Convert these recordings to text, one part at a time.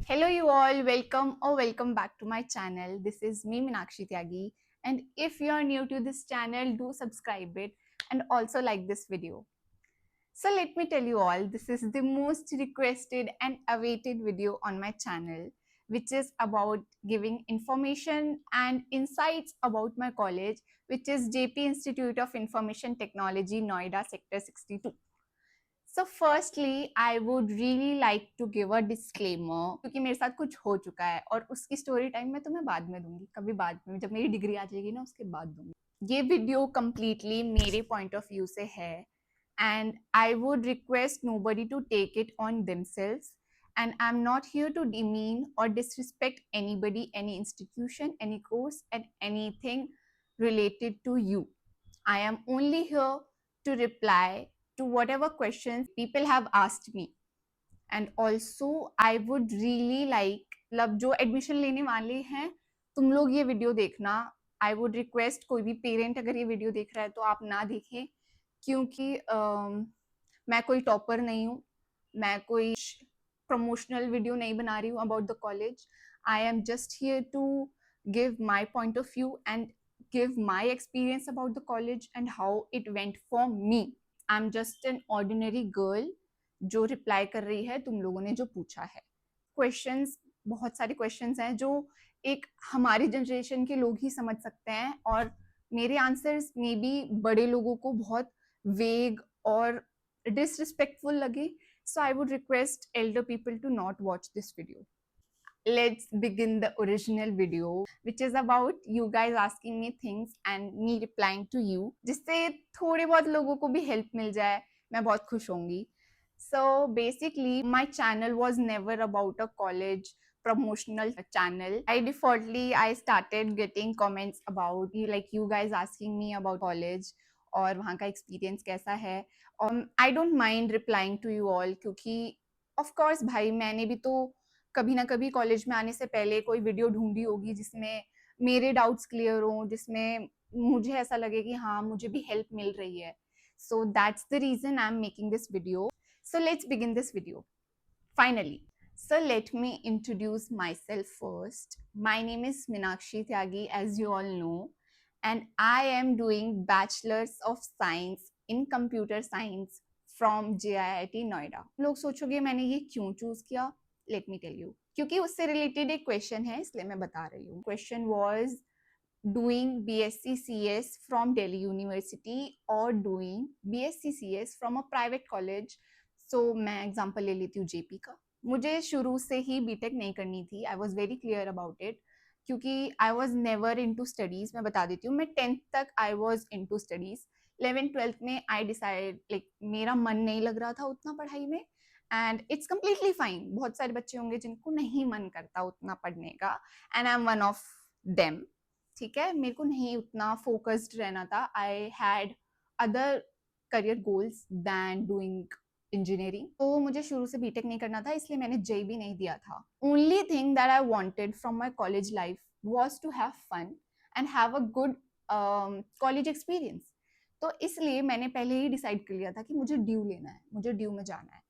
Hello, you all. Welcome back to my channel. This is me, Meenakshi Tyagi. And if you are new to this channel, do subscribe it and also like this video. So, let me tell you all, this is the most requested and awaited video on my channel, which is about giving information and insights about my college, which is JP Institute of Information Technology, Noida, Sector 62. So firstly I would really like to give a disclaimer क्योंकि मेरे साथ कुछ हो चुका है और उसकी story time मैं तुम्हें बाद में दूंगी, कभी बाद में जब मेरी डिग्री आ जाएगी ना उसके बाद दूंगी। ये वीडियो कम्प्लीटली मेरे पॉइंट ऑफ व्यू से है and I would request nobody to take it on themselves and I'm not here to demean or disrespect anybody, any institution, any course, and anything related to you. I am only here to reply to whatever questions people have asked me. And also I would really like, मतलब जो admission लेने वाले हैं तुम लोग ये video देखना। आई would request कोई भी पेरेंट अगर ये वीडियो देख रहा है तो आप ना देखें, क्योंकि मैं कोई टॉपर नहीं हूँ, मैं कोई प्रमोशनल वीडियो नहीं बना रही हूँ about the college. I am just here to give my point of view and give my experience about the college and how it went for me. I'm just an ordinary girl जो reply कर रही है तुम लोगों ने जो पूछा है। क्वेश्चंस, बहुत सारे क्वेश्चंस हैं जो एक हमारी जनरेशन के लोग ही समझ सकते हैं और मेरे आंसर्स मे बी बड़े लोगों को बहुत वेग और डिसरिस्पेक्टफुल लगे, so I would request elder people to not watch this video. Let's begin the original video, which is about you guys asking me things and me replying to you, जिससे थोड़े बहुत लोगों को भी हेल्प मिल जाए, मैं बहुत खुश होंगी। So basically my channel was never about a college promotional channel. I started getting comments about you guys asking me about college और वहाँ का एक्सपीरियंस कैसा है। I don't mind replying to you all क्योंकि of course भाई मैंने भी तो कभी ना कभी कॉलेज में आने से पहले कोई वीडियो ढूंढी होगी जिसमें मेरे डाउट्स क्लियर हों, जिसमें मुझे ऐसा लगे कि हाँ मुझे भी हेल्प मिल रही है। So that's the reason I am making this video. So let's begin this video finally. So let me introduce myself first. My name is Meenakshi Tyagi, as you all know, and I am doing Bachelor's of Science in Computer Science from JIIT Noida. लोग सोचोगे मैंने ये क्यों choose किया? Let me tell you. क्योंकि उससे related एक question है इसलिए मैं बता रही हूँ। Question was doing BSc CS from Delhi University or doing BSc CS from a private college. So मैं एग्जाम्पल ले लेती हूँ जेपी का। मुझे शुरू से ही बीटेक नहीं करनी थी, I was very clear about it, क्योंकि I was never into studies. मैं बता देती हूँ, मैं 10th तक I was into studies. 11th-12th में आई डिसाइड मेरा मन नहीं लग रहा था उतना पढ़ाई में, एंड इट्स कम्प्लीटली फाइन। बहुत सारे बच्चे होंगे जिनको नहीं मन करता उतना पढ़ने का, and I am one of them. ठीक है, मेरे को नहीं उतना फोकस्ड रहना था। I had other career goals than doing engineering. तो मुझे शुरू से बीटेक नहीं करना था, इसलिए मैंने जेई भी नहीं दिया था। Only thing that I wanted from my college life was to have fun and have a good college experience. तो इसलिए मैंने पहले ही डिसाइड कर लिया था कि मुझे ड्यू लेना है, मुझे ड्यू में जाना है।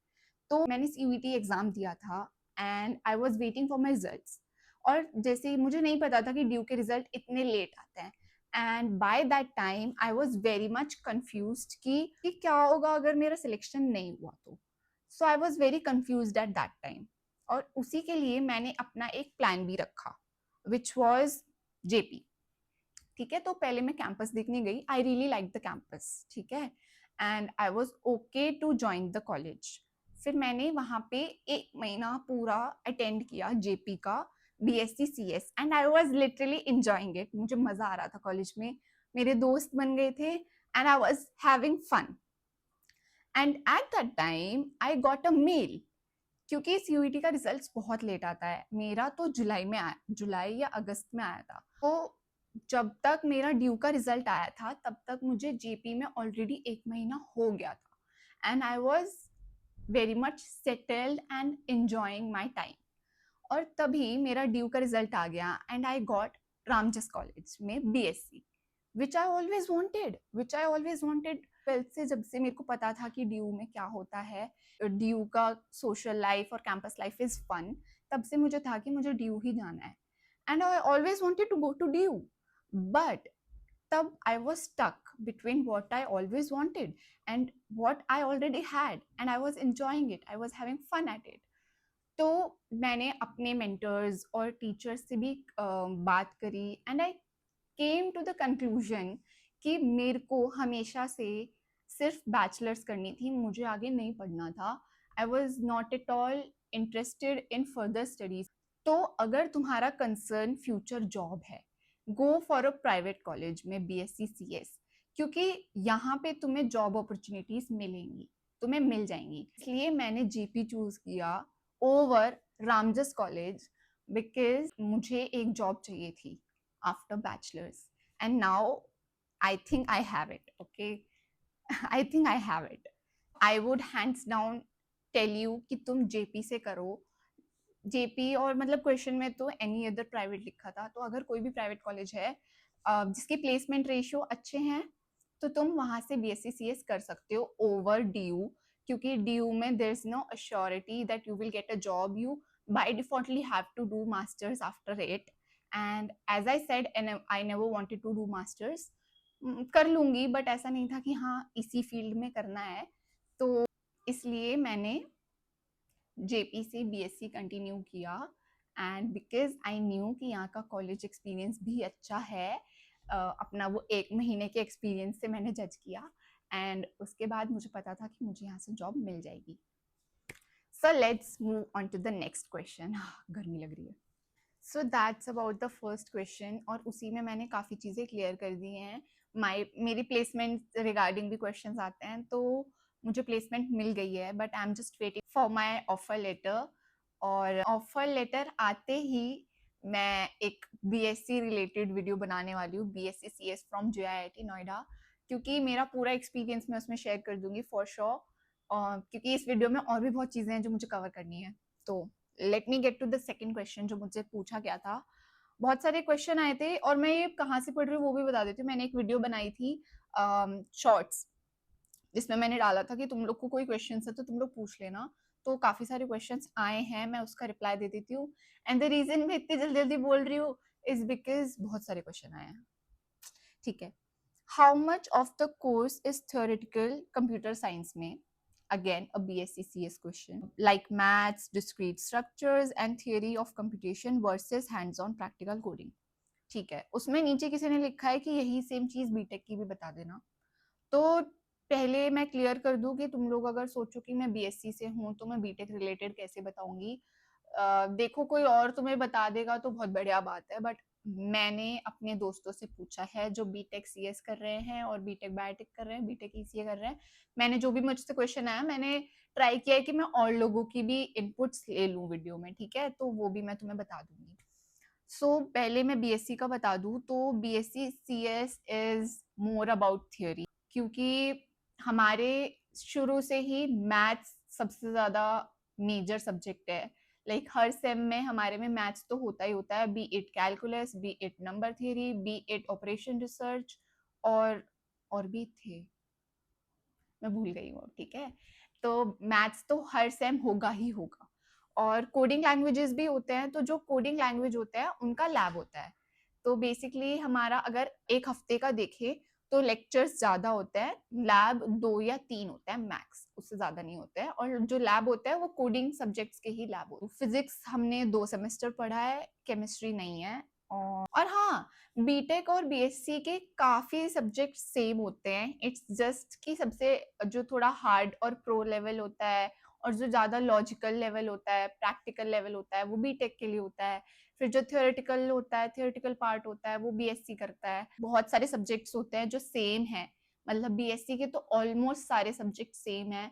तो मैंने सीयूईटी एग्जाम दिया था and I was waiting for my results. और जैसे मुझे नहीं पता था कि ड्यू के रिजल्ट इतने लेट आते हैं, and by that time I was very much confused कि क्या होगा अगर मेरा सिलेक्शन नहीं हुआ तो। So I was very confused at that time, और उसी के लिए मैंने अपना एक प्लान भी रखा विच वाज जेपी। ठीक है, तो पहले मैं कैंपस देखने गई। I really like the campus, ठीक है, and I was okay to join the college. फिर मैंने वहाँ पे 1 महीना पूरा अटेंड किया जेपी का BSc CS and I was literally enjoying it. मुझे मजा आ रहा था कॉलेज में, मेरे दोस्त बन गए थे and I was having fun. And at that time I got a mail, क्योंकि सीयूईटी का रिजल्ट बहुत लेट आता है। मेरा तो जुलाई में आया, जुलाई या अगस्त में आया था। तो जब तक मेरा ड्यू का रिजल्ट आया था तब तक मुझे जेपी में ऑलरेडी 1 महीना हो गया था, and I was very much settled and enjoying my time. और तभी मेरा ड्यू का रिजल्ट आ गया and I got Ramjas college में BSc, विच आई ऑलवेज वांटेड। 12th से जब से मेरे को पता था कि ड्यू में क्या होता है, ड्यू का सोशल लाइफ और कैंपस लाइफ इज फन, तब से मुझे था कि मुझे ड्यू ही जाना है, and I always wanted to go to DU, but तब I was stuck between what I always wanted and what I already had, and I was enjoying it, I was having fun at it. तो मैंने अपने mentors और teachers से भी बात करी, and I came to the conclusion कि मेरे को हमेशा से सिर्फ बैचलर्स करनी थी, मुझे आगे नहीं पढ़ना था। I was not at all interested in further studies. तो अगर तुम्हारा कंसर्न फ्यूचर जॉब है, go for a private college में BSc CS, क्योंकि यहाँ पे तुम्हें जॉब अपॉर्चुनिटीज मिलेंगी, तुम्हें मिल जाएंगी। इसलिए मैंने GP चूज किया ओवर रामजस कॉलेज, बिकॉज मुझे एक जॉब चाहिए थी after bachelor's, and now I think I have it. Okay, I think I have it. I would hands down tell you कि तुम JP से करो। JP और मतलब क्वेश्चन में तो एनी अदर प्राइवेट लिखा था, तो अगर कोई भी प्राइवेट कॉलेज है जिसके प्लेसमेंट रेशियो अच्छे हैं, तो तुम वहां से BSc CS कर सकते हो ओवर DU, क्योंकि DU में there is no assurity that you will get a job, you by defaultly have to do masters after it, and as I said, and I never wanted to do masters। कर लूंगी, but ऐसा नहीं था कि हाँ इसी field में करना है, तो इसलिए मैंने JP से BSc कंटिन्यू किया, एंड बिकॉज आई न्यू कि यहाँ का कॉलेज एक्सपीरियंस भी अच्छा है, अपना वो 1 महीने के एक्सपीरियंस से मैंने जज किया, एंड उसके बाद मुझे पता था कि मुझे यहाँ से जॉब मिल जाएगी। So let's move on to the next question. गर्मी लग रही है। So that's about the first question, और उसी में मैंने काफ़ी चीज़ें क्लियर कर दी हैं। मेरी प्लेसमेंट रिगार्डिंग भी क्वेश्चंस आते हैं, तो मुझे प्लेसमेंट मिल गई है, but I am just waiting for my offer letter, और ऑफर लेटर आते ही मैं एक BSc रिलेटेड वीडियो बनाने वाली हूँ, BSc CS from JIIT Noida, क्योंकि मेरा पूरा एक्सपीरियंस मैं उसमें शेयर कर दूंगी फॉर श्योर, क्योंकि इस वीडियो में और भी बहुत चीज़ें हैं जो मुझे कवर करनी है। तो let me get to the second question जो मुझसे पूछा गया था। बहुत सारे क्वेश्चन आए थे, और मैं ये कहाँ से पढ़ रही हूँ वो भी बता देती हूँ। मैंने एक वीडियो बनाई थी शॉर्ट्स, जिसमें मैंने डाला था कि तुम लोग को कोई क्वेश्चन है तो तुम लोग पूछ लेना, तो काफी सारे क्वेश्चंस आए हैं, मैं उसका रिप्लाई दे देती हूँ। एंड द रीजन मैं इतनी जल्दी जल्दी बोल रही हूँ इज बिकॉज बहुत सारे क्वेश्चन आए हैं। ठीक है, how much of the course is theoretical computer science में? Again, a BSc CS question. Like maths, discrete structures, and theory of computation versus hands-on practical coding. ठीक है, उसमें नीचे किसी ने लिखा है कि यही सेम चीज बीटेक की भी बता देना। तो पहले मैं क्लियर कर दूं कि तुम लोग अगर सोचो कि मैं BSc से हूँ तो मैं बीटेक रिलेटेड कैसे बताऊंगी। देखो, कोई और तुम्हें बता देगा तो बहुत बढ़िया बात है, बट मैंने अपने दोस्तों से पूछा है जो बीटेक CS कर रहे हैं और बीटेक बायोटेक कर रहे हैं, बीटेक ECA कर रहे हैं। मैंने जो भी मुझसे क्वेश्चन आया, मैंने ट्राई किया है कि मैं और लोगों की भी इनपुट्स ले लूँ वीडियो में, ठीक है, तो वो भी मैं तुम्हें बता दूंगी। सो पहले मैं BSc का बता दूं, तो BSc CS is more about theory, क्योंकि हमारे शुरू से ही मैथ्स सबसे ज़्यादा मेजर सब्जेक्ट है। लाइक हर सेम में हमारे में मैथ्स तो होता ही होता है, B it calculus, B it number theory, B it operation research, और भी थे, मैं भूल गई हूँ, ठीक है। तो मैथ्स तो हर सेम होगा ही होगा, और कोडिंग लैंग्वेजेस भी होते हैं, तो जो कोडिंग लैंग्वेज होते हैं उनका लैब होता है। तो बेसिकली हमारा अगर एक हफ्ते का देखें तो लेक्चर्स ज़्यादा होते हैं, लैब 2 या 3 होते हैं मैक्स, उससे ज़्यादा नहीं होते हैं, और जो लैब होता है वो कोडिंग सब्जेक्ट्स के ही लैब होते हैं। फिजिक्स हमने 2 सेमेस्टर पढ़ा है, केमिस्ट्री नहीं है। और हाँ, बीटेक और BSc के काफी सब्जेक्ट सेम होते हैं, इट्स जस्ट कि सबसे जो थोड़ा हार्ड और प्रो लेवल होता है, और जो ज्यादा लॉजिकल लेवल होता है, प्रैक्टिकल लेवल होता है, वो बीटेक के लिए होता है। फिर जो थियोरेटिकल होता है, थियोरेटिकल पार्ट होता है, वो BSc करता है। बहुत सारे सब्जेक्ट्स होते हैं जो सेम है, मतलब BSc के तो ऑलमोस्ट सारे सब्जेक्ट सेम है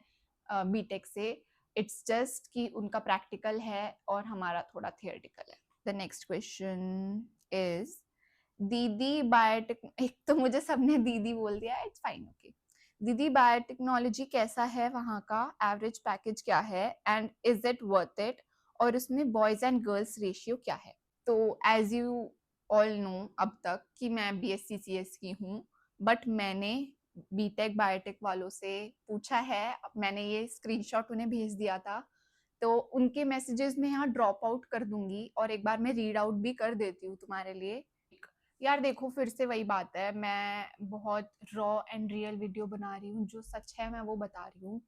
बीटेक से। इट्स जस्ट कि उनका प्रैक्टिकल है और हमारा थोड़ा थियोरेटिकल है। द नेक्स्ट क्वेश्चन इज दीदी बायोटेक, एक तो मुझे सबने दीदी बोल दिया, इट्स फाइन, ओके। दीदी बायोटेक्नोलॉजी कैसा है, वहाँ का एवरेज पैकेज क्या है, and is it worth it, और उसमें बॉयज एंड गर्ल्स रेशियो क्या है? तो एज यू ऑल नो अब तक कि मैं BSc CS की हूँ, बट मैंने बीटेक बायोटेक वालों से पूछा है, मैंने ये स्क्रीनशॉट उन्हें भेज दिया था तो उनके मैसेजेस में यहाँ ड्रॉप आउट कर दूंगी और एक बार मैं रीड आउट भी कर देती हूँ तुम्हारे लिए। यार देखो, फिर से वही बात है, मैं बहुत रॉ एंड रियल वीडियो बना रही हूँ, जो सच है मैं वो बता रही हूँ।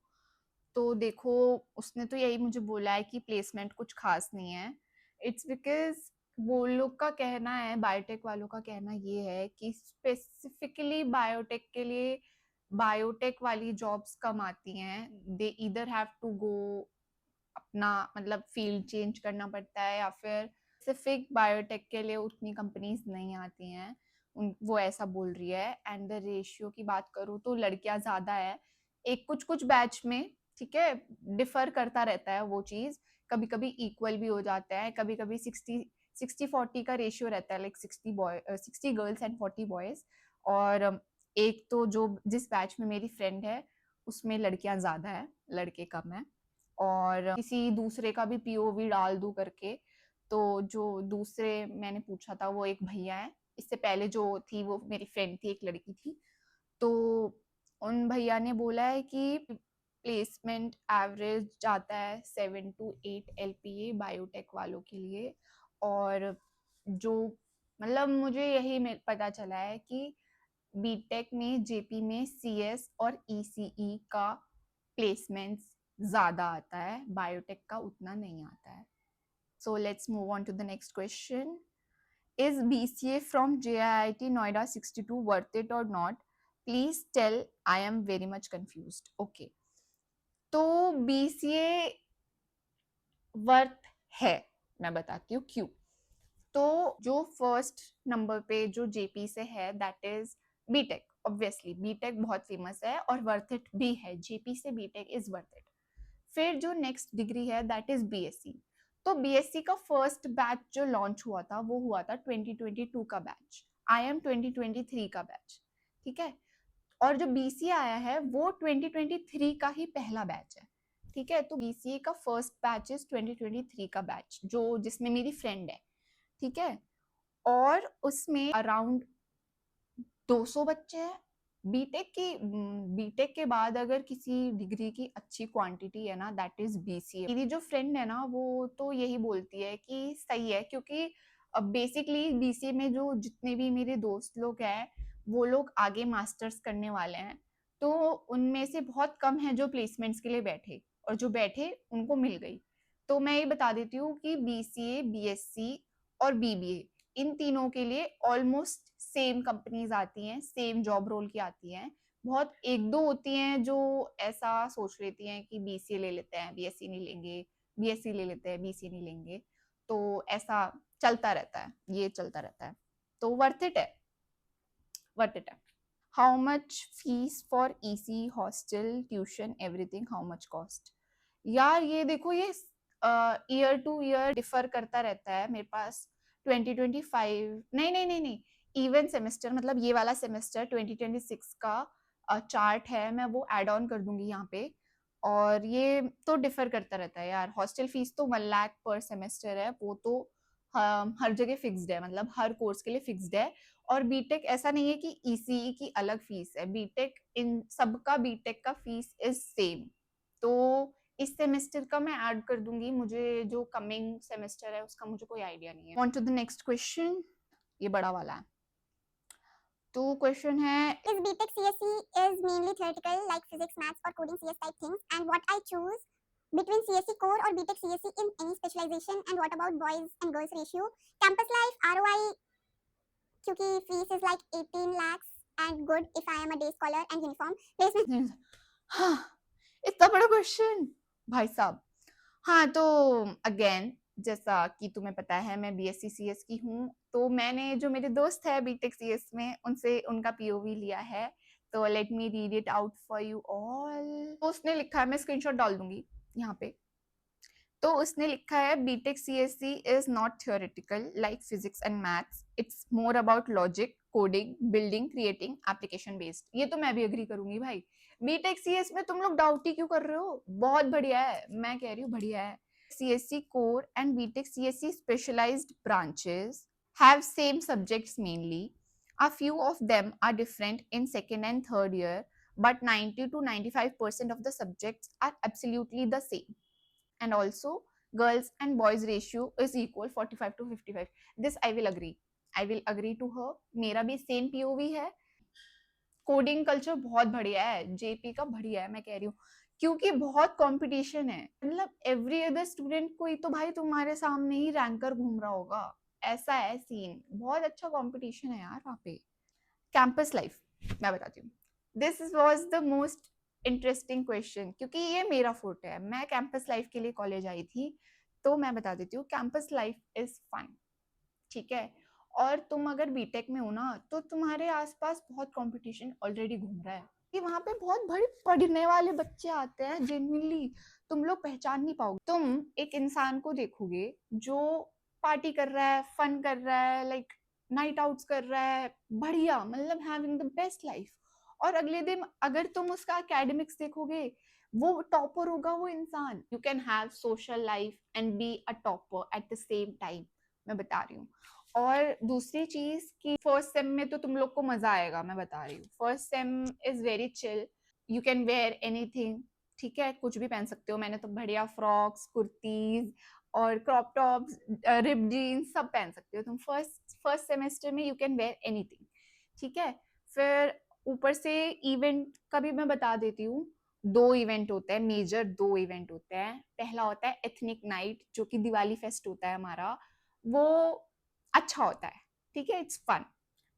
तो देखो, उसने तो यही मुझे बोला है कि प्लेसमेंट कुछ खास नहीं है। इट्स बिकॉज वो लोग का कहना है, बायोटेक वालों का कहना ये है कि स्पेसिफिकली बायोटेक के लिए बायोटेक वाली जॉब्स कम आती हैं। They either have to go, अपना मतलब फील्ड चेंज करना पड़ता है, या फिर स्पेसिफिक बायोटेक के लिए उतनी कंपनीज नहीं आती हैं। वो ऐसा बोल रही है। एंड द रेशियो की बात करूँ तो लड़कियां ज़्यादा है, एक कुछ कुछ बैच में, ठीक है, डिफर करता रहता है वो चीज़। कभी कभी इक्वल भी हो जाता है, कभी कभी 60-40 का रेशियो रहता है, लाइक 60 गर्ल्स एंड 40 बॉयज। और एक तो जो जिस बैच में मेरी फ्रेंड है उसमें लड़कियां ज़्यादा है, लड़के कम है। और किसी दूसरे का भी पीओवी डाल दूं करके, तो जो दूसरे मैंने पूछा था वो एक भैया है, इससे पहले जो थी वो मेरी फ्रेंड थी, एक लड़की थी। तो उन भैया ने बोला है कि प्लेसमेंट एवरेज जाता है 7 to 8 LPA बायोटेक वालों के लिए। और जो मतलब मुझे यही पता चला है कि बीटेक में, जेपी में सीएस और ईसीई का प्लेसमेंट्स ज़्यादा आता है, बायोटेक का उतना नहीं आता है। So let's move on to the next question. Is BCA from JIIT Noida 62 worth it or not? Please tell, I am very much confused. Okay, तो बीसीए वर्थ है, मैं बताती हूँ क्यों। तो जो फर्स्ट नंबर पे जो जेपी से है that is BTech. Obviously BTech बहुत फेमस है और वर्थ इट भी है, जेपी से बीटेक इज वर्थ इट। फिर जो नेक्स्ट डिग्री है दैट इज बीएससी। तो बीएससी का फर्स्ट बैच जो लॉन्च हुआ था वो हुआ था 2022 का बैच। आई एम 2023 का बैच, ठीक है। और जो बीसीए आया है वो 2023 का ही पहला बैच है, ठीक है। तो बीसीए का फर्स्ट बैच इज 2023 का बैच, जो जिसमें मेरी फ्रेंड है, ठीक है। और उसमें अराउंड 200 बच्चे हैं। बीटेक के बाद अगर किसी डिग्री की अच्छी क्वांटिटी है ना, दैट इज बीसीए। मेरी जो फ्रेंड है ना वो तो यही बोलती है कि सही है, क्योंकि बेसिकली बीसीए में जो जितने भी मेरे दोस्त लोग हैं वो लोग आगे मास्टर्स करने वाले हैं। तो उनमें से बहुत कम है जो प्लेसमेंट्स के लिए बैठे, और जो बैठे उनको मिल गई। तो मैं ये बता देती हूँ कि बीसीए, बीएससी और बीबीए, इन तीनों के लिए ऑलमोस्ट सेम कंपनीज आती हैं, सेम जॉब रोल की आती हैं। बहुत एक दो होती हैं जो ऐसा सोच लेती हैं कि बीसीए ले लेते हैं, बीएससी नहीं लेंगे, बीएससी ले लेते हैं, बीसीए नहीं लेंगे। तो ऐसा चलता रहता है, ये चलता रहता है। तो वर्थ इट है, वर्थ इट है। How much fees for EC, hostel, tuition, everything, how much cost? यार ये देखो, ये ईयर टू ईयर डिफर करता रहता है। मेरे पास 2025, नहीं नहीं नहीं नहीं, इवन सेमेस्टर, मतलब ये वाला सेमेस्टर 2026 का चार्ट है, मैं वो ऐड ऑन कर दूंगी यहाँ पे। और ये तो डिफर करता रहता है यार। हॉस्टल फीस तो 1 लाख पर सेमेस्टर है, वो तो हर जगह फिक्स्ड है, मतलब हर कोर्स के लिए फिक्स्ड है। और बीटेक ऐसा नहीं है कि ईसीई की अलग फीस है, बीटेक इन सबका, बीटेक का फीस इज सेम। तो इस सेमेस्टर का मैं ऐड कर दूंगी, मुझे जो कमिंग सेमेस्टर है उसका मुझे कोई आइडिया नहीं है। On to the next question, ये बड़ा वाला है। तो क्वेश्चन है, Is BTech CSE is mainly theoretical like physics, maths or coding CS type things, and what I choose between CSE core or BTech CSE in any specialization, and what about boys and girls ratio, campus life, ROI, क्योंकि fees is like 18 lakhs and good if I am a day scholar, and uniform placement। हाँ, इतना बड़ा question भाई साहब। हाँ, तो again, जैसा कि तुम्हें पता है मैं बीएससी सीएस की हूँ, तो मैंने जो मेरे दोस्त है बीटेक सीएस में उनसे उनका पीओवी लिया है। तो let me read it out for you all. तो उसने लिखा है, मैं स्क्रीनशॉट डाल दूंगी यहाँ पे। तो उसने लिखा है, BTech CSC is not theoretical like physics and maths, it's more about logic, coding, building, creating, application based. ये तो मैं भी एग्री करूंगी भाई। बीटेक सीएस में तुम लोग डाउट ही क्यों कर रहे हो, बहुत बढ़िया है, मैं कह रही हूँ बढ़िया है। CSC core and BTech CSC specialised branches have same subjects mainly. A few of them are different in second and third year, but 90 to 95% of the subjects are absolutely the same. and also girls and boys ratio is equal 45 to 55. This I will agree to her. मेरा भी same POV है. Coding culture बहुत बढ़िया है, JP का बढ़िया है, मैं कह रही हूँ, क्योंकि बहुत कंपटीशन है. मतलब एवरी अदर स्टूडेंट कोई तो भाई तुम्हारे सामने ही रैंकर घूम रहा होगा, ऐसा है सीन. बहुत अच्छा कंपटीशन है यार वहाँ पे. कैंपस लाइफ मैं बताती हूँ. This was the most interesting question, क्योंकि ये मेरा फोर्ट है. मैं कैंपस लाइफ के लिए कॉलेज आई थी, तो मैं बता देती हूँ. कैंपस लाइफ इज फन, ठीक है. और तुम अगर बीटेक में हो ना, तो तुम्हारे आसपास बहुत कंपटीशन ऑलरेडी घूम रहा है कि वहां पे बहुत बड़े पढ़ने वाले बच्चे आते हैं. जेन्युइनली तुम लोग पहचान नहीं पाओगे. तुम एक इंसान को देखोगे जो पार्टी कर रहा है, फन कर रहा है, लाइक नाइट आउट्स कर रहा है, बढ़िया, मतलब हैविंग द बेस्ट लाइफ. और अगले दिन अगर तुम उसका एकेडमिक्स देखोगे, वो टॉपर होगा वो इंसान. You can have social life and be a topper at the same time, मैं बता रही हूँ. और दूसरी चीज कि फर्स्ट सेम में तो तुम लोग को मजा आएगा, मैं बता रही हूँ. First sem is very chill. You can wear anything, ठीक है, कुछ भी पहन सकते हो. मैंने तो बढ़िया फ्रॉक्स, कुर्तीज और क्रॉप टॉप्स, रिप जीन्स सब पहन सकते हो तुम. फर्स्ट सेमेस्टर में यू कैन वेयर एनीथिंग, ठीक है. फिर ऊपर से इवेंट का भी मैं बता देती हूँ. 2 इवेंट होते हैं मेजर, 2 इवेंट होते हैं. पहला होता है एथनिक नाइट, जो कि दिवाली फेस्ट होता है हमारा. वो अच्छा होता है, ठीक है, इट्स फन.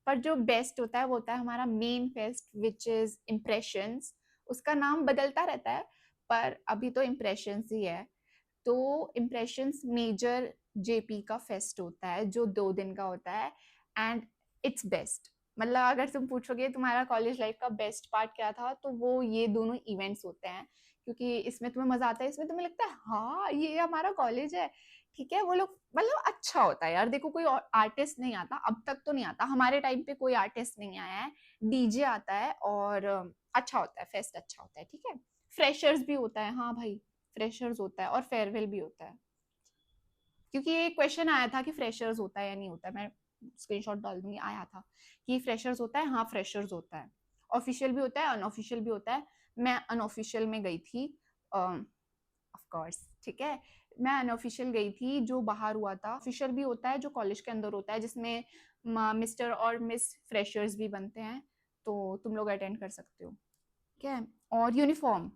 पर जो बेस्ट होता है वो होता है हमारा main fest, which is impressions. उसका नाम बदलता रहता है, पर अभी तो इम्प्रेशंस ही है. तो इम्प्रेशंस मेजर जेपी का फेस्ट होता है, जो 2 दिन का होता है, एंड इट्स बेस्ट. मतलब अगर तुम पूछोगे तुम्हारा कॉलेज लाइफ का बेस्ट पार्ट क्या था, तो वो ये दोनों इवेंट्स होते हैं. क्योंकि इसमें तुम्हें मजा आता है, इसमें तुम्हें लगता है हाँ ये हमारा कॉलेज है, ठीक है. वो लोग मतलब अच्छा होता है यार. देखो कोई और आर्टिस्ट नहीं आता, अब तक तो नहीं आता. हमारे टाइम पे कोई आर्टिस्ट नहीं आया है. डीजे आता है और अच्छा होता है, फेस्ट अच्छा होता है, ठीक है. फ्रेशर्स भी होता है, हाँ भाई, फ्रेशर्स होता है और फेयरवेल भी होता है. क्योंकि ये क्वेश्चन आया था कि फ्रेशर्स होता है या नहीं होता है, मैं स्क्रीनशॉट डाल दूंगी, आया था कि फ्रेशर्स होता है. हाँ फ्रेशर्स होता है. ऑफिशियल भी होता है, अनऑफिशियल भी होता है. मैं अनऑफिशियल में गई थी, ऑफ कोर्स, ठीक है. मैं अनऑफिशियल गई थी, जो बाहर हुआ था. ऑफिशियल भी होता है जो कॉलेज के अंदर होता है, जिसमें मिस्टर और मिस फ्रेशर्स भी बनते हैं, तो तुम लोग अटेंड कर सकते हो, ठीक है. और यूनिफॉर्म,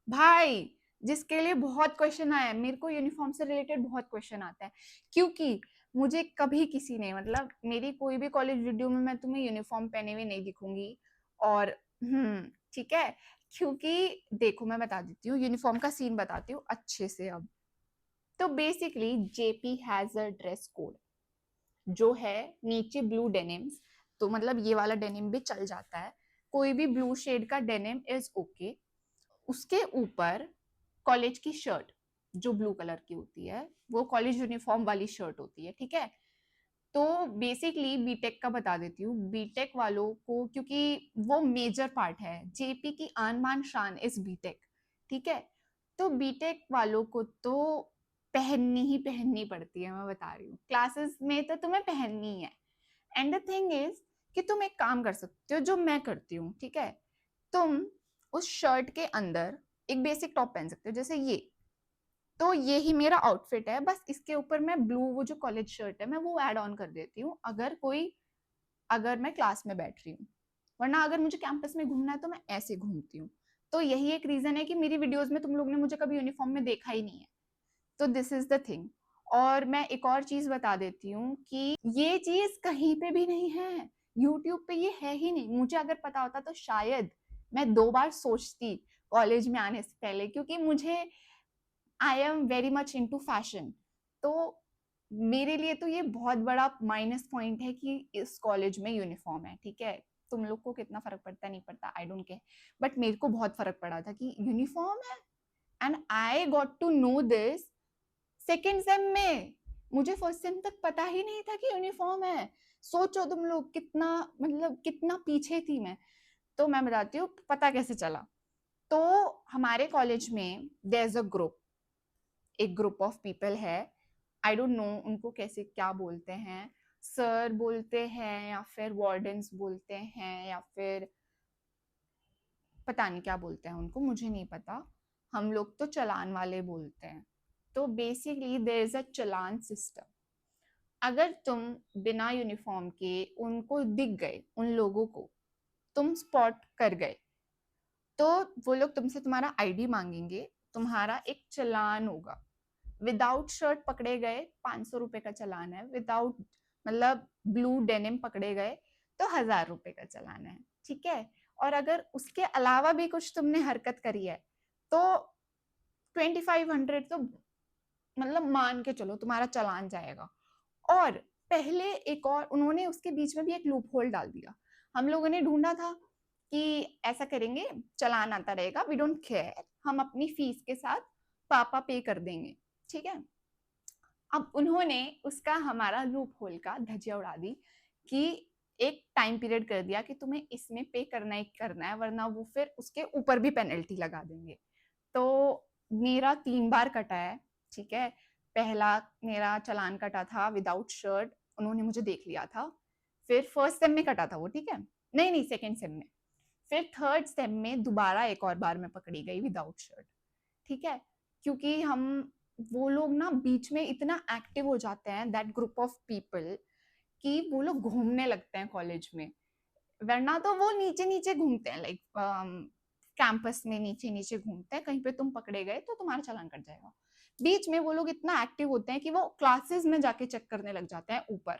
भाई जिसके लिए बहुत क्वेश्चन आया है. मेरे को यूनिफॉर्म से रिलेटेड बहुत क्वेश्चन आता है, क्योंकि मुझे कभी किसी ने, मतलब मेरी कोई भी कॉलेज वीडियो में मैं तुम्हें यूनिफॉर्म पहने हुए नहीं दिखूंगी. और ठीक है, क्योंकि देखो मैं बता देती हूँ, यूनिफॉर्म का सीन बताती हूँ अच्छे से. अब तो basically JP has a dress code, जो है नीचे ब्लू डेनिम्स. तो मतलब ये वाला डेनिम भी चल जाता है, कोई भी ब्लू शेड का डेनिम इज ओके. उसके ऊपर कॉलेज की शर्ट, जो ब्लू कलर की होती है, वो कॉलेज यूनिफॉर्म वाली शर्ट होती है, ठीक है. तो बेसिकली बीटेक का बता देती हूँ. बीटेक वालों को, क्योंकि वो मेजर पार्ट है, जेपी की आन बान शान इस बीटेक, ठीक है. तो बीटेक वालों को तो पहननी पड़ती है, मैं बता रही हूँ. क्लासेस में तो तुम्हें पहननी है. एंड द थिंग इज कि तुम एक काम कर सकते हो, जो मैं करती हूँ, ठीक है. तुम उस शर्ट के अंदर एक बेसिक टॉप पहन सकते हो, जैसे ये. तो ये ही मेरा आउटफिट है, बस इसके ऊपर मैं ब्लू, वो जो कॉलेज शर्ट है, मैं वो ऐड ऑन कर देती हूँ अगर मैं क्लास में बैठ रही हूँ. वरना अगर मुझे कैंपस में घूमना है तो मैं ऐसे घूमती हूँ. तो यही एक रीजन है कि मेरी वीडियोस में तुम लोग ने मुझे कभी यूनिफॉर्म में देखा ही नहीं है. तो दिस इज द थिंग. और मैं एक और चीज बता देती हूँ कि ये चीज कहीं पे भी नहीं है, यूट्यूब पे ये है ही नहीं. मुझे अगर पता होता तो शायद मैं 2 बार सोचती कॉलेज में आने से पहले, क्योंकि मुझे आई am very much into fashion. तो मेरे लिए तो ये बहुत बड़ा माइनस पॉइंट है कि इस कॉलेज में यूनिफॉर्म है, ठीक है. तुम लोग को कितना फर्क पड़ता नहीं पड़ता, आई डोंट केयर, बट मेरे को बहुत फर्क पड़ा था कि यूनिफॉर्म है. And I got to know this second sem में. मुझे फर्स्ट सेम तक पता ही नहीं था कि यूनिफॉर्म है. सोचो तुम लोग कितना, मतलब कितना पीछे थी मैं. तो मैं बताती हूँ पता कैसे चला. तो हमारे कॉलेज में देयर इज अ ग्रुप, एक ग्रुप ऑफ पीपल है. आई डोंट नो उनको कैसे क्या बोलते हैं, सर बोलते हैं या फिर वार्डन्स बोलते हैं या फिर पता नहीं क्या बोलते हैं उनको, मुझे नहीं पता. हम लोग तो चलान वाले बोलते हैं, तो basically there is a challan system. अगर तुम बिना यूनिफॉर्म के उनको दिख गए, उन लोगों को तुम स्पॉट कर गए, तो वो लोग तुमसे तुम्हारा आईडी मांगेंगे, तुम्हारा एक चालान होगा। विदाउट शर्ट पकड़े गए 500 रुपए का चालान है, विदाउट मतलब ब्लू डेनिम पकड़े गए तो 1000 रुपए का चालान है, ठीक है। और अगर उसके अलावा भी कुछ तुमने हरकत करी है तो 2500 तो मतलब मान के चलो तुम्हारा चालान जाएगा। और पहले एक और उन्होंने उसके बीच में भी एक लूप होल डाल दिया। हम लोगों ने ढूंढा था कि ऐसा करेंगे, चालान आता रहेगा, वी डोंट केयर, हम अपनी फीस के साथ पापा पे कर देंगे, ठीक है। अब उन्होंने उसका हमारा लूप होल का धज्जियां उड़ा दी कि एक टाइम पीरियड कर दिया कि तुम्हें इसमें पे करना ही करना है, वरना वो फिर उसके ऊपर भी पेनल्टी लगा देंगे। तो मेरा 3 बार कटा है, ठीक है। पहला मेरा चालान कटा था विदाउट शर्ट, उन्होंने मुझे देख लिया था। फिर फर्स्ट सेम में कटा था वो, ठीक है, नहीं नहीं सेकेंड सेम में। फिर थर्ड सेम में दोबारा एक और बार मैं पकड़ी गई विदाउट शर्ट, ठीक है। क्योंकि हम वो लोग ना बीच में इतना एक्टिव हो जाते हैं, दैट ग्रुप ऑफ पीपल, कि वो लोग घूमने लगते हैं कॉलेज में। वरना तो वो नीचे नीचे घूमते हैं, लाइक कैंपस में नीचे नीचे घूमते हैं, कहीं पे तुम पकड़े गए तो तुम्हारा चालान कट जाएगा। बीच में वो लोग इतना एक्टिव होते हैं कि वो क्लासेस में जाके चेक करने लग जाते हैं ऊपर।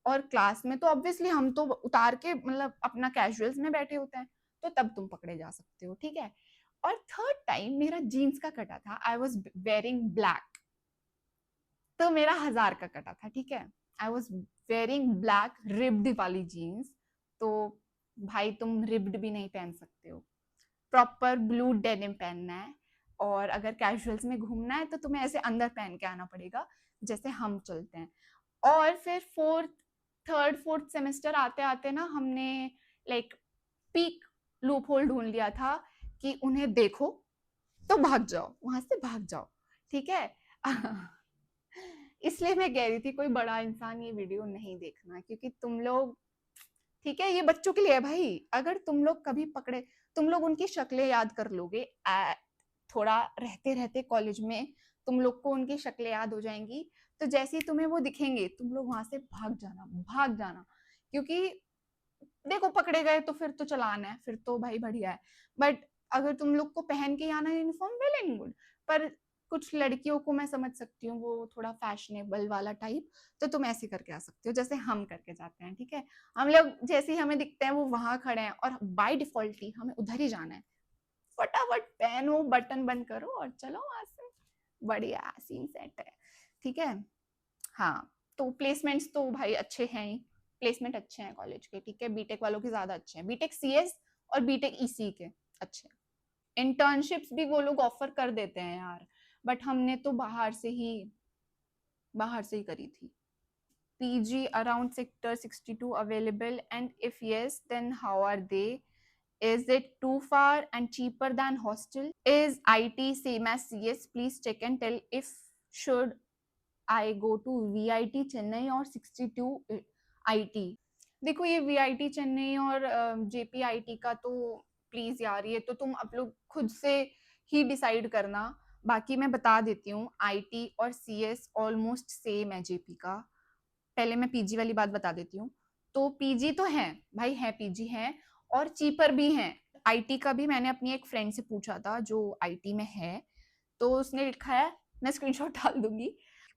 और क्लास में तो ऑब्वियसली हम तो उतार के मतलब अपना कैजुअल्स में बैठे होते हैं, तो तब तुम पकड़े जा सकते हो, ठीक है। और थर्ड टाइम मेरा जीन्स का कटा था, आई वॉज वेयरिंग ब्लैक, तो मेरा 1000 का कटा था, ठीक है। I was wearing black ribbed वाली जीन्स, तो भाई तुम रिब्ड भी नहीं पहन सकते हो, प्रॉपर ब्लू डेनिम पहनना है। और अगर कैजुअल्स में घूमना है तो तुम्हें ऐसे अंदर पहन के आना पड़ेगा जैसे हम चलते हैं। और फिर थर्ड फोर्थ सेमेस्टर आते आते ना हमने लाइक पीक लूप होल ढूंढ लिया था कि उन्हें देखो तो भाग जाओ, वहां से भाग जाओ, ठीक है। इसलिए मैं कह रही थी कोई बड़ा इंसान ये वीडियो नहीं देखना, क्योंकि तुम लोग, ठीक है, ये बच्चों के लिए है भाई। अगर तुम लोग कभी पकड़े, तुम लोग उनकी शक्लें याद कर लोगे, थोड़ा रहते रहते कॉलेज में तुम लोग को उनकी शक्लें याद हो जाएंगी, तो जैसे ही तुम्हें वो दिखेंगे तुम लोग वहां से भाग जाना, भाग जाना। क्योंकि देखो पकड़े गए तो फिर तो चालान है, फिर तो भाई बढ़िया है। बट अगर तुम लोग को पहन के आना यूनिफॉर्म, वेल एंड गुड। पर कुछ लड़कियों को मैं समझ सकती हूँ, वो थोड़ा फैशनेबल वाला टाइप, तो तुम ऐसे करके आ सकते हो जैसे हम करके जाते हैं, ठीक है। हम लोग जैसे ही हमें दिखते हैं वो वहां खड़े हैं और बाय डिफॉल्ट ही हमें उधर ही जाना है। फटाफट पहनो, बटन बंद करो और चलो वहां से, बढ़िया सीन सेट है, ठीक है। हाँ, तो प्लेसमेंट्स तो भाई अच्छे हैं ही, प्लेसमेंट अच्छे हैं कॉलेज के, ठीक है। बीटेक वालों के ज्यादा अच्छे हैं, बीटेक सीएस और बीटेक ईसी के अच्छे हैं। इंटर्नशिप्स भी वो लोग ऑफर कर देते हैं यार, बट हमने तो बाहर से ही करी थी। PG around sector 62 available, and if yes then how are they? Is it too far and cheaper than hostel? Is IT same as CS? Please check and tell if should I go to VIT Chennai और 62 IT। देखो ये VIT Chennai और JPIT का तो please यार, ये तो तुम आप लोग खुद से ही डिसाइड करना। बाकी मैं बता देती हूँ, IT और CS ऑलमोस्ट सेम है जेपी का। पहले मैं पीजी वाली बात बता देती हूँ। तो पीजी तो है भाई, है पीजी है और चीपर भी है। आईटी का भी मैंने अपनी एक फ्रेंड से पूछा था जो आईटी में है, तो उसने लिखा है, मैं स्क्रीनशॉट डाल दूंगी।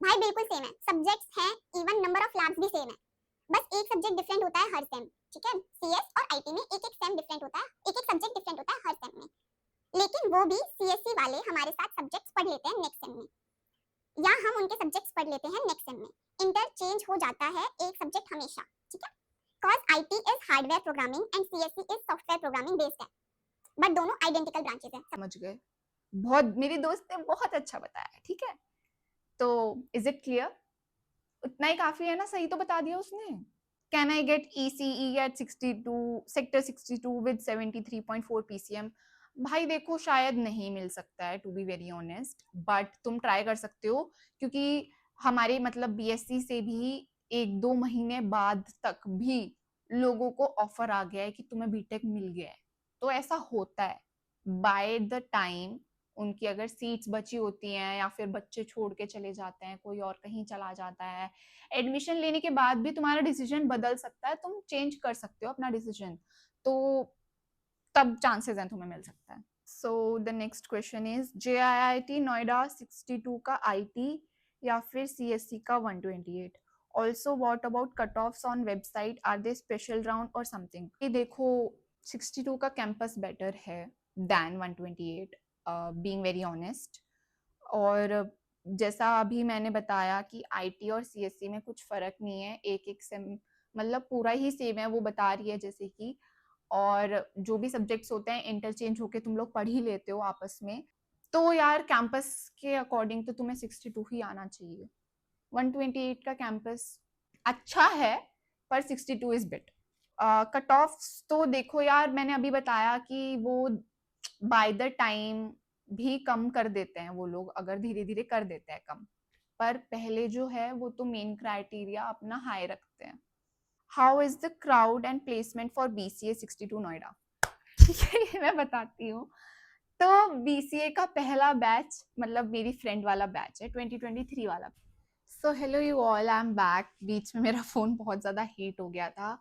भाई बिल्कुल सेम है, सब्जेक्ट्स हैं, इवन नंबर ऑफ लैब्स भी सेम है, बस एक सब्जेक्ट डिफरेंट होता है हर सेम, ठीक है। सीएस और आईटी में एक एक सेम डिफरेंट होता है, एक एक सब्जेक्ट डिफरेंट होता है हर सेम में, लेकिन वो भी सीएससी वाले हमारे साथ सब्जेक्ट्स पढ़ लेते हैं नेक्स्ट सेम में, या हम उनके सब्जेक्ट्स पढ़ लेते हैं नेक्स्ट सेम में। इंटरचेंज हो जाता है एक सब्जेक्ट हमेशा, ठीक है। Cause IT is hardware programming and CSC is software programming based है, बट दोनों आइडेंटिकल ब्रांचेस हैं। समझ गए, बहुत मेरी दोस्त ने बहुत अच्छा बताया, ठीक है। तो इज इट क्लियर? उतना ही काफी है ना, सही तो बता दिया उसने। Can I get ECE at 62 sector 62 with 73.4 PCM? भाई देखो शायद नहीं मिल सकता है, to be very honest, but तुम ट्राई कर सकते हो, क्योंकि हमारे मतलब बीएससी से भी 1-2 महीने बाद तक भी लोगों को ऑफर आ गया है कि तुम्हें बीटेक मिल गया है। तो ऐसा होता है, बाय द टाइम उनकी अगर सीट्स बची होती हैं या फिर बच्चे छोड़ के चले जाते हैं, कोई और कहीं चला जाता है, एडमिशन लेने के बाद भी तुम्हारा डिसीजन बदल सकता है, तुम चेंज कर सकते हो अपना डिसीजन, तो तब चांसेस हैं तुम्हें मिल सकता है। So the next question is JIIT Noida 62 का IT या फिर CSC का 128। Also what about cut offs on website, are they special round और समथिंग? ये देखो 62 का कैंपस बेटर है दैन 128, बीइंग वेरी ऑनेस्ट। और जैसा अभी मैंने बताया कि IT और CSC में कुछ फ़र्क नहीं है, एक एक सेम मतलब पूरा ही सेम है, वो बता रही है जैसे कि, और जो भी सब्जेक्ट्स होते हैं इंटरचेंज होके तुम लोग पढ़ ही लेते हो आपस में, तो यार कैंपस के अकॉर्डिंग तो तुम्हें 62 ही आना चाहिए। 128 का कैंपस अच्छा है पर 62 इज बेटर। कट ऑफ तो देखो यार, मैंने अभी बताया कि वो बाय द टाइम भी कम कर देते हैं वो लोग, अगर धीरे धीरे कर देते हैं कम, पर पहले जो है वो तो मेन क्राइटेरिया अपना हाई रखते हैं। How is the crowd and placement for BCA 62 Noida? ठीक है, ये मैं बताती हूँ। तो BCA का पहला बैच मतलब मेरी फ्रेंड वाला बैच है, 2023 वाला। So hello you all, I am back. बीच में मेरा फोन बहुत ज्यादा हीट हो गया था।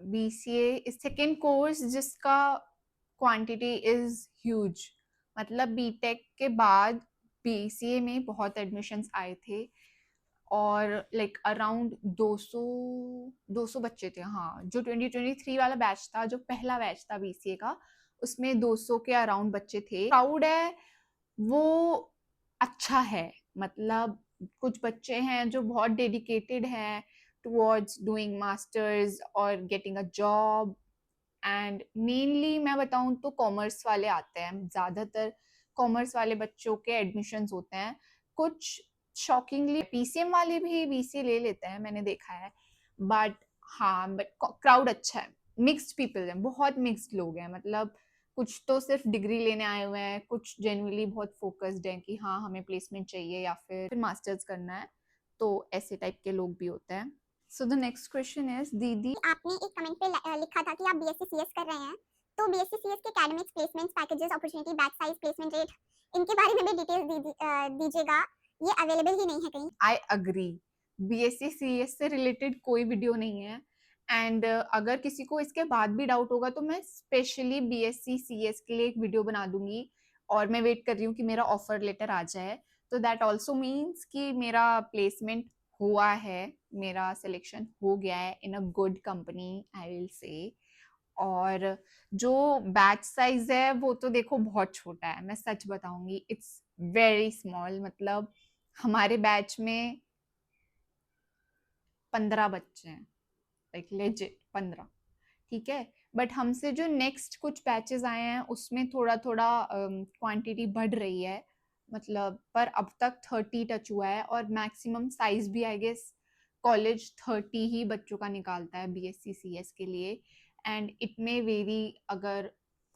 BCA सेकेंड कोर्स जिसका क्वांटिटी इज ह्यूज, मतलब बीटेक के बाद BCA में बहुत एडमिशन्स आए थे और लाइक अराउंड 200 बच्चे थे। हाँ, जो 2023 वाला बैच था, जो पहला बैच था BCA का, उसमें 200 के अराउंड बच्चे थे। क्राउड है वो अच्छा है, मतलब कुछ बच्चे हैं जो बहुत डेडिकेटेड हैं टुवर्ड्स डूइंग मास्टर्स और getting a job. And mainly मैं बताऊं तो कॉमर्स वाले आते हैं ज़्यादातर, कॉमर्स वाले बच्चों के एडमिशन्स होते हैं। कुछ शॉकिंगली PCM वाले भी BCA ले लेते हैं, मैंने देखा है, बट हाँ, बट क्राउड अच्छा है, मिक्स्ड पीपल हैं, बहुत मिक्स्ड लोग हैं, मतलब कुछ तो सिर्फ डिग्री लेने आए हुए हैं, कुछ जेन्युइनली बहुत फोकस्ड हैं कि हाँ हमें प्लेसमेंट चाहिए या फिर मास्टर्स करना है, तो ऐसे टाइप के लोग भी होते हैं। सो द नेक्स्ट क्वेश्चन इज दीदी, आपने एक कमेंट पे लिखा था कि आप BSc CS कर रहे हैं, तो BSc CS के academics, placements, packages, opportunity, batch size, placement rate, इनके बारे में भी डिटेल्स दीजिएगा। ये अवेलेबल ही नहीं है कहीं। आई अग्री, BSc CS से रिलेटेड कोई वीडियो नहीं है। एंड अगर किसी को इसके बाद भी डाउट होगा तो मैं स्पेशली BSc CS के लिए एक वीडियो बना दूंगी, और मैं वेट कर रही हूँ कि मेरा ऑफर लेटर आ जाए, तो दैट ऑल्सो मीन्स कि मेरा प्लेसमेंट हुआ है, मेरा सिलेक्शन हो गया है in a good company, I will say. और जो बैच साइज है वो तो देखो बहुत छोटा है, मैं सच बताऊंगी, इट्स वेरी स्मॉल। मतलब हमारे बैच में 15 बच्चे हैं, लाइक लेजिट 15, ठीक है। बट हमसे जो नेक्स्ट कुछ बैचेस आए हैं उसमें थोड़ा थोड़ा क्वांटिटी बढ़ रही है, मतलब पर अब तक 30 टच हुआ है, और मैक्सिमम साइज भी आई गेस कॉलेज 30 ही बच्चों का निकालता है BSc CS के लिए। एंड इट मे वेरी अगर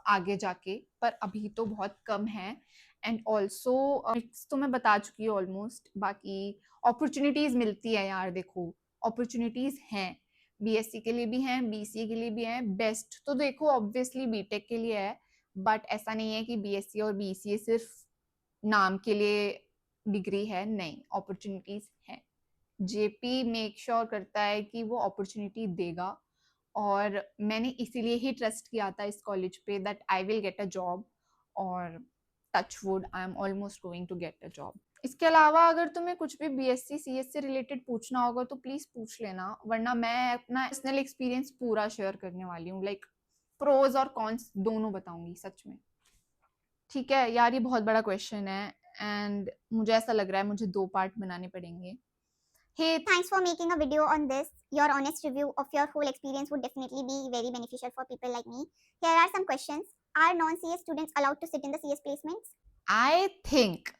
आगे जाके, पर अभी तो बहुत कम है। एंड ऑल्सो तो मैं बता चुकी हूँ ऑलमोस्ट, बाकी अपॉर्चुनिटीज मिलती है यार, देखो अपॉर्चुनिटीज हैं, BSc के लिए भी हैं, BCA के लिए भी हैं। बेस्ट तो देखो ऑब्वियसली बीटेक के लिए है, बट ऐसा नहीं है कि BSc और BCA सिर्फ नाम के लिए डिग्री है, नहीं, अपॉर्चुनिटीज हैं। JP मेक श्योर करता है कि वो अपॉर्चुनिटी देगा, और मैंने इसीलिए ही ट्रस्ट किया था इस कॉलेज पे that I will get a job, और touch wood I am almost going to get a job. इसके अलावा अगर तुम्हें कुछ भी BSc CS से रिलेटेड पूछना होगा तो प्लीज पूछ लेना, वरना मैं अपना पर्सनल एक्सपीरियंस पूरा शेयर करने वाली हूँ, लाइक प्रोज और कॉन्स दोनों बताऊंगी सच में। ठीक है यार, ये बहुत बड़ा क्वेश्चन है एंड मुझे ऐसा लग रहा है मुझे 2 पार्ट बनाने पड़ेंगे। Hey, Thanks for making a video on this. Your honest review of your whole experience would definitely be very beneficial for people like me. Here are some questions. Are non-CS students allowed to sit in the CS placements? I think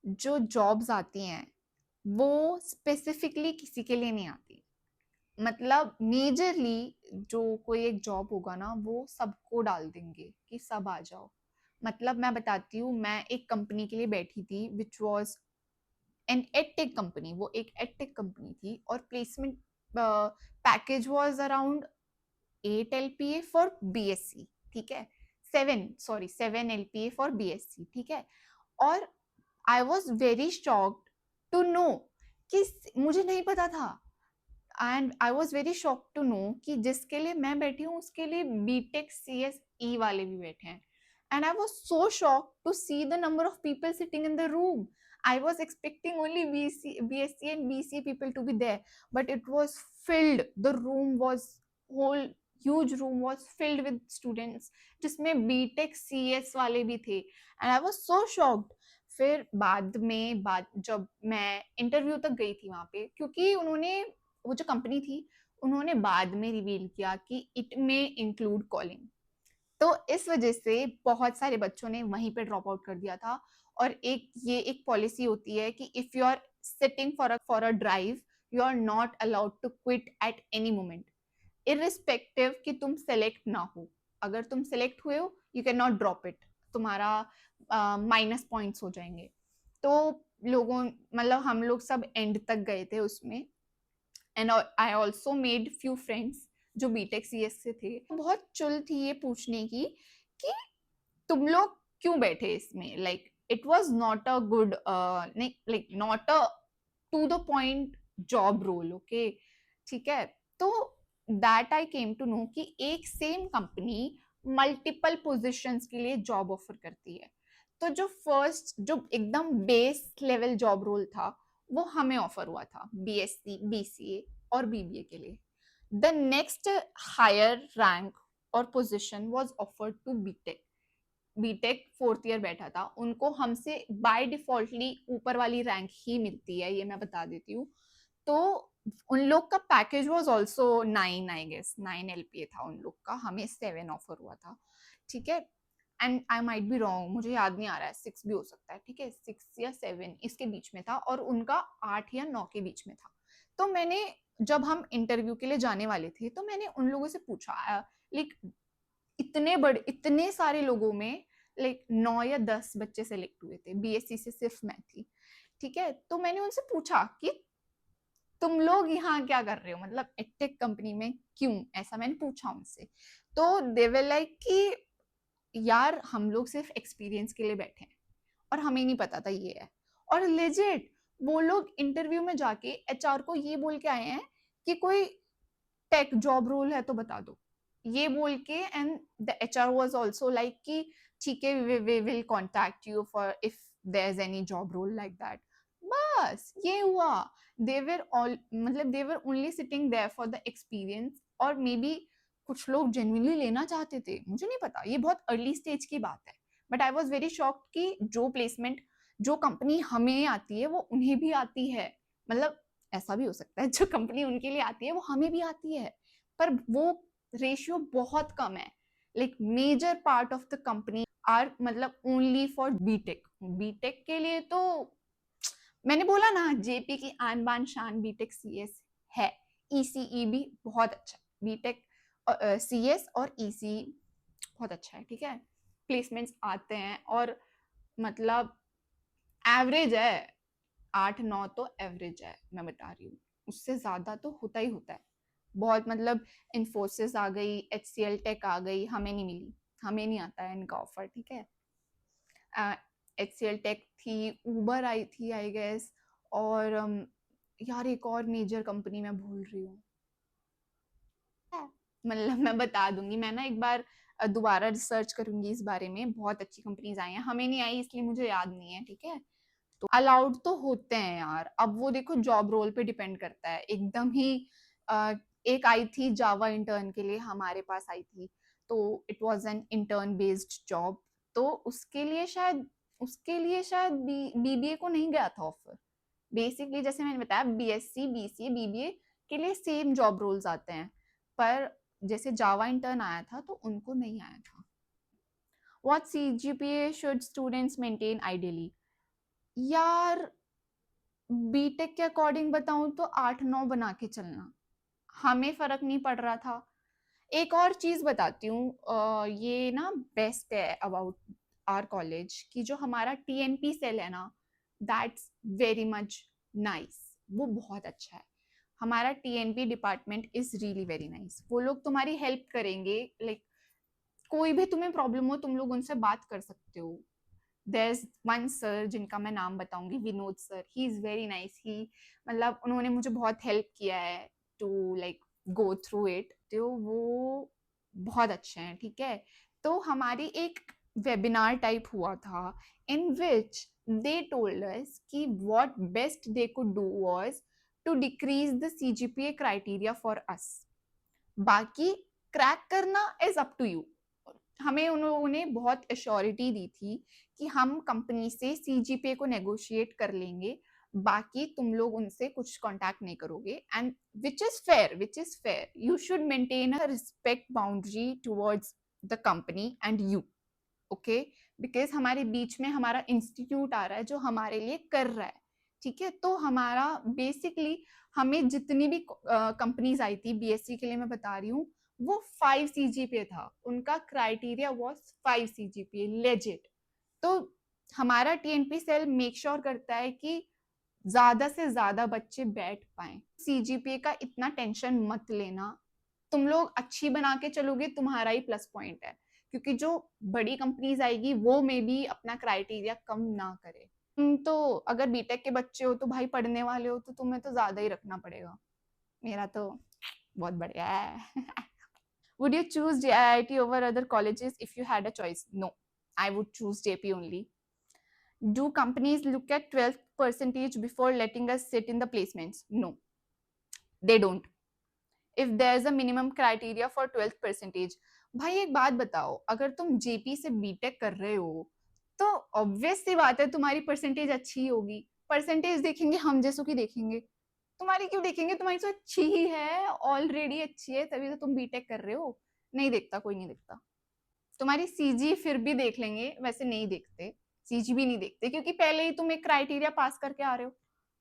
जो jobs आती हैं वो specifically किसी के लिए नहीं आती, मतलब मेजरली जो कोई एक जॉब होगा ना वो सबको डाल देंगे कि सब आ जाओ। मतलब मैं बताती हूँ, मैं एक कंपनी के लिए बैठी थी which was an edtech company, वो एक एडटेक कंपनी थी, और placement package was around 8 LPA for BSc, ठीक है। 7 LPA फॉर BSc, ठीक है। और I was very shocked to know कि मुझे नहीं पता था, and I was very shocked to know कि जिसके लिए मैं बैठी हूँ उसके लिए BTech CSE वाले भी बैठे हैं। And I was so shocked to see the number of people sitting in the room. I was expecting only BSc and BCA people to be there, but it was filled. The room was whole huge room was filled with students, जिसमें BTech CS वाले भी थे, and I was so shocked. फिर बाद जब मैं interview तक गई थी वहाँ पे, क्योंकि उन्होंने वो जो कंपनी थी उन्होंने बाद में रिवील किया कि इट में इंक्लूड कॉलिंग, तो इस वजह से बहुत सारे बच्चों ने वहीं पे ड्रॉप आउट कर दिया था. और एक पॉलिसी होती है कि if you are sitting for a drive, you are not allowed to quit at any moment, irrespective कि तुम सेलेक्ट ना हो. अगर तुम सेलेक्ट हुए हो you can not drop it, तुम्हारा माइनस पॉइंट्स हो जाएंगे. तो हम लोग सब एंड तक गए थे उसमें. And I also made few friends जो BTech CS से थे. बहुत चुल थी ये पूछने की कि तुम लोग क्यों बैठे इसमें. Like it was not a good, like not a to the point job role. Okay, ठीक है. तो that I came to know कि एक सेम कंपनी मल्टीपल पोजिशंस के लिए जॉब ऑफर करती है. तो जो एकदम बेस लेवल जॉब रोल था वो हमें ऑफर हुआ था BSc BCA और BBA के लिए. द नेक्स्ट हायर रैंक और position was offered to BTech 4th year बैठा था, उनको हमसे बाय डिफॉल्टली ऊपर वाली रैंक ही मिलती है, ये मैं बता देती हूँ. तो उन लोग का package was also 9, I guess 9 LPA था उन लोग का, हमें 7 ऑफर हुआ था, ठीक है. And I might be wrong, मुझे याद नहीं आ रहा है, 6 भी हो सकता है, ठीक है, 6 या 7 इसके बीच में था, और उनका 8 या 9 के बीच में था. तो मैंने जब हम इंटरव्यू के लिए जाने वाले थे तो मैंने उन लोगों से पूछा, लाइक इतने सारे लोगों में लाइक 9 या 10 बच्चे सेलेक्ट हुए थे, BSc से सिर्फ मैं थी, ठीक है. तो मैंने उनसे पूछा कि तुम लोग यहाँ क्या कर रहे हो, मतलब एडटेक कंपनी में क्यों, ऐसा मैंने पूछा उनसे. तो दे वर लाइक कि यार हम लोग सिर्फ एक्सपीरियंस के लिए बैठे हैं और हमें नहीं पता था ये है. और लेजिट वो लोग इंटरव्यू में जाके HR को ये बोल के आए हैं कि कोई टेक जॉब रोल है तो बता दो, ये बोल के. And the HR was also like कि ठीक है, we will contact you for if there is any job role like that. बस ये हुआ. They were only sitting there for the experience, और मे बी कुछ लोग जेन्युइनली लेना चाहते थे, मुझे नहीं पता, ये बहुत अर्ली स्टेज की बात है. But I was very shocked कि जो प्लेसमेंट जो कंपनी हमें आती है वो उन्हें भी आती है. मतलब ऐसा भी हो सकता है जो कंपनी उनके लिए आती है वो हमें भी आती है, पर वो रेशियो बहुत कम है. Like major part of the company are only for BTech के लिए. तो मैंने बोला ना, JP की आन बान शान BTech CS है. ECE भी बहुत अच्छा है, BTech CS और ECE बहुत अच्छा है, ठीक है. प्लेसमेंट्स आते हैं और एवरेज है 8-9, तो एवरेज है, मैं बता रही हूँ, उससे ज्यादा तो होता ही होता है. बहुत इन्फोसिस आ गई, HCL टेक आ गई, हमें नहीं मिली, हमें नहीं आता है इनका ऑफर, ठीक है. HCL टेक थी, ऊबर आई थी आई गेस, और यार एक और मेजर कंपनी मैं भूल रही हूँ, मैं बता दूंगी. मैं ना एक बार दोबारा रिसर्च करूंगी इस बारे में. बहुत अच्छी कंपनीज आई हैं, हमें नहीं आई इसलिए मुझे याद नहीं है, ठीक है. तो अलाउड तो होते हैं यार. अब वो देखो जॉब रोल पे डिपेंड करता है. एकदम ही एक आई थी जावा इंटर्न के लिए हमारे पास आई थी, तो it was an intern based job. तो उसके लिए शायद BBA को नहीं गया था ऑफर. बेसिकली जैसे मैंने बताया, BSc BCA BBA के लिए सेम जॉब रोल्स आते हैं, पर जैसे जावा इंटर्न आया था तो उनको नहीं आया था. What CGPA should students maintain ideally? यार BTech के अकॉर्डिंग बताऊं तो 8-9 बना के चलना, हमें फर्क नहीं पड़ रहा था. एक और चीज बताती हूँ, ये ना बेस्ट है अबाउट आवर कॉलेज कि जो हमारा TNP सेल है ना, दैट्स वेरी मच नाइस, वो बहुत अच्छा है. हमारा TNP department is really very nice. वो लोग तुम्हारी हेल्प करेंगे, लाइक कोई भी तुम्हें प्रॉब्लम हो तुम लोग उनसे बात कर सकते हो. देयर इज वन सर जिनका मैं नाम बताऊंगी, Vinod sir. He is very nice. He मतलब उन्होंने मुझे बहुत हेल्प किया है to like go through it. तो वो बहुत अच्छे हैं. ठीक है. तो हमारी एक वेबिनार टाइप हुआ था इन विच दे टोल्ड अस कि what best they could do was to decrease the CGPA criteria for us. बाकी क्रैक करना इज अप टू यू. हमें उन्होंने बहुत एश्योरिटी दी थी कि हम कंपनी से सीजीपीए को नेगोशिएट कर लेंगे, बाकी तुम लोग उनसे कुछ कांटेक्ट नहीं करोगे. And which is fair. You should maintain a respect boundary towards the company and you. Okay. Because हमारे बीच में हमारा इंस्टीट्यूट आ रहा है जो हमारे लिए कर रहा है. ठीक है. तो हमारा बेसिकली हमें जितनी भी कंपनीज आई थी बीएससी के लिए मैं बता रही हूँ, वो 5 सीजीपीए था. उनका क्राइटेरिया वाज 5 सीजीपीए लेजिट. तो हमारा टीएनपी सेल मेक श्योर करता है कि ज्यादा से ज्यादा बच्चे बैठ पाए. सीजीपीए का इतना टेंशन मत लेना. तुम लोग अच्छी बना के चलोगे तुम्हारा ही प्लस पॉइंट है, क्योंकि जो बड़ी कंपनीज आएगी वो मे भी अपना क्राइटेरिया कम ना करे. तुम तो अगर बीटेक के बच्चे हो तो भाई पढ़ने वाले हो तो तुम्हें तो ज्यादा ही रखना पड़ेगा. मेरा तो बहुत बढ़िया है. Would you choose JIIT over other colleges if you had a choice? No, I would choose JP only. Do companies look at 12th percentage before letting us sit in the placements? No, they don't. If there's a minimum criteria for 12th percentage. भाई एक बात बताओ, अगर तुम JP से BTech कर रहे हो तो ऑब्वियस सी बात है तुम्हारी परसेंटेज अच्छी होगी. परसेंटेज देखेंगे हम जैसों की देखेंगे. तुम्हारी क्यों देखेंगे? तुम्हारी तो अच्छी ही है, ऑलरेडी अच्छी है, तभी तो तुम बीटेक कर रहे हो. नहीं देखता, कोई नहीं देखता. तुम्हारी सीजी फिर भी देख लेंगे, वैसे नहीं देखते. सीजी भी नहीं देखते क्योंकि पहले ही तुम एक क्राइटेरिया पास करके आ रहे हो.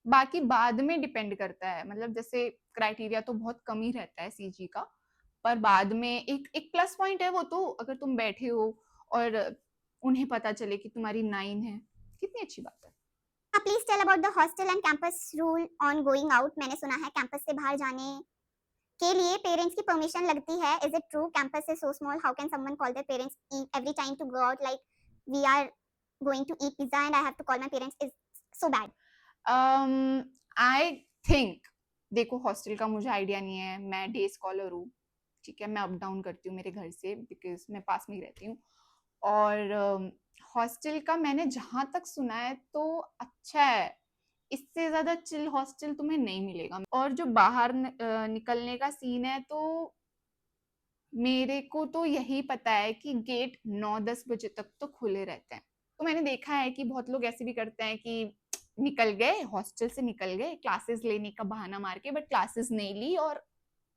बाकी बाद में डिपेंड करता है. मतलब जैसे क्राइटेरिया तो बहुत कम ही रहता है सीजी का, पर बाद में एक एक प्लस पॉइंट है वो. तो अगर तुम बैठे हो और उन्हें पता चले कि तुम्हारी 9 है, कितनी अच्छी बात है. Please tell about the hostel and campus rule on going out. मैंने सुना है कैंपस से बाहर जाने के लिए पेरेंट्स की परमिशन लगती है. Is it true? Campus is so small, how can someone call their parents every time to go out? Like we are going to eat pizza and I have to call my parents. Is so bad. I think, देखो hostel का मुझे idea नहीं है. मैं day scholar हूँ. ठीक है. मैं अप डाउन करती हूँ मेरे घर से बिकॉज मैं पास में ही रहती हूँ. और हॉस्टल का मैंने जहाँ तक सुना है तो अच्छा है. इससे ज्यादा चिल हॉस्टल तुम्हें नहीं मिलेगा. और जो बाहर निकलने का सीन है तो मेरे को तो यही पता है कि गेट 9-10 बजे तक तो खुले रहते हैं. तो मैंने देखा है कि बहुत लोग ऐसे भी करते हैं कि निकल गए, हॉस्टल से निकल गए क्लासेस लेने का बहाना मार के, बट क्लासेस नहीं ली और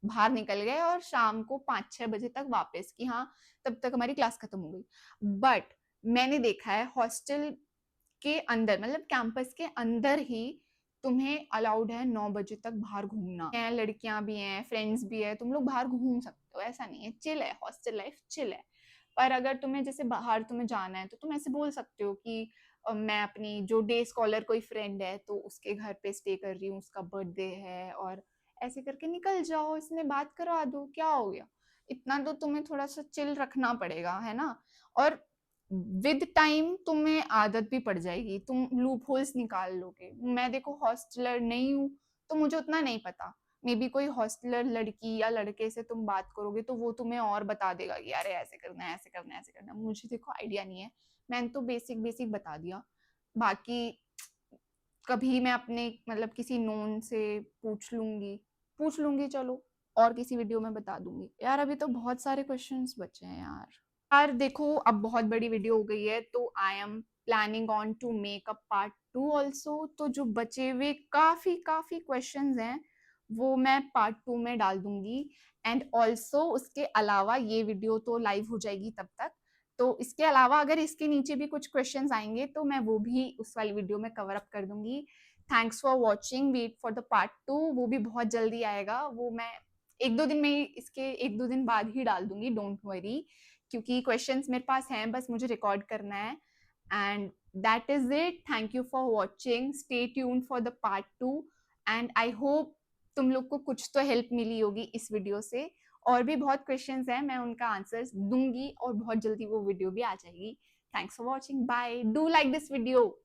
बाहर निकल गए और शाम को 5-6 बजे तक वापस कि हाँ तब तक हमारी क्लास खत्म हो गई. बट मैंने देखा है हॉस्टल के अंदर, मतलब कैंपस के अंदर ही तुम्हें अलाउड है 9 बजे तक बाहर घूमना है. लड़कियां भी हैं, फ्रेंड्स भी है, तुम लोग बाहर घूम सकते हो. ऐसा नहीं है, चिल है, हॉस्टल लाइफ चिल है. पर अगर तुम्हें जैसे बाहर तुम्हें जाना है तो तुम ऐसे बोल सकते हो कि मैं अपनी जो डे स्कॉलर कोई फ्रेंड है तो उसके घर पे स्टे कर रही हूँ, उसका बर्थडे है, और ऐसे करके निकल जाओ, इसमें बात करवा दो, क्या हो गया. इतना तो तुम्हें थोड़ा सा चिल रखना पड़ेगा, है ना. और विद टाइम तुम्हें आदत भी पड़ जाएगी, तुम लूप होल्स निकाल लोगे. मैं देखो हॉस्टलर नहीं हूँ तो मुझे उतना नहीं पता. मे बी कोई हॉस्टलर लड़की या लड़के से तुम बात करोगे तो वो तुम्हें और बता देगा कि अरे ऐसे करना है, ऐसे करना है, ऐसे करना है. मुझे देखो आइडिया नहीं है, मैंने तो बेसिक बेसिक बता दिया. बाकी कभी मैं अपने मतलब किसी नोन से पूछ लूंगी चलो, और किसी वीडियो में बता दूंगी. यार अभी तो बहुत सारे क्वेश्चंस बचे हैं यार. यार देखो अब बहुत बड़ी वीडियो हो गई है तो I am planning on to make a part 2 also. तो जो बचे हुए काफी काफी क्वेश्चंस हैं वो मैं पार्ट 2 में डाल दूंगी. एंड ऑल्सो उसके अलावा ये वीडियो तो लाइव हो जाएगी तब तक, तो इसके अलावा अगर इसके नीचे भी कुछ क्वेश्चंस आएंगे तो मैं वो भी उस वाली वीडियो में कवर अप कर दूंगी. Thanks for watching. Wait for the part 2, वो भी बहुत जल्दी आएगा. वो मैं 1-2 दिन में ही, इसके 1-2 दिन बाद ही डाल दूंगी, डोंट वरी. क्योंकि क्वेश्चंस मेरे पास हैं, बस मुझे रिकॉर्ड करना है. And that is it. Thank you for watching. Stay tuned for the part 2. And I hope तुम लोग को कुछ तो हेल्प मिली होगी इस वीडियो से. और भी बहुत क्वेश्चंस हैं, मैं उनका आंसर्स दूंगी और बहुत जल्दी वो वीडियो भी आ जाएगी. Thanks for watching. Bye. Do like this video.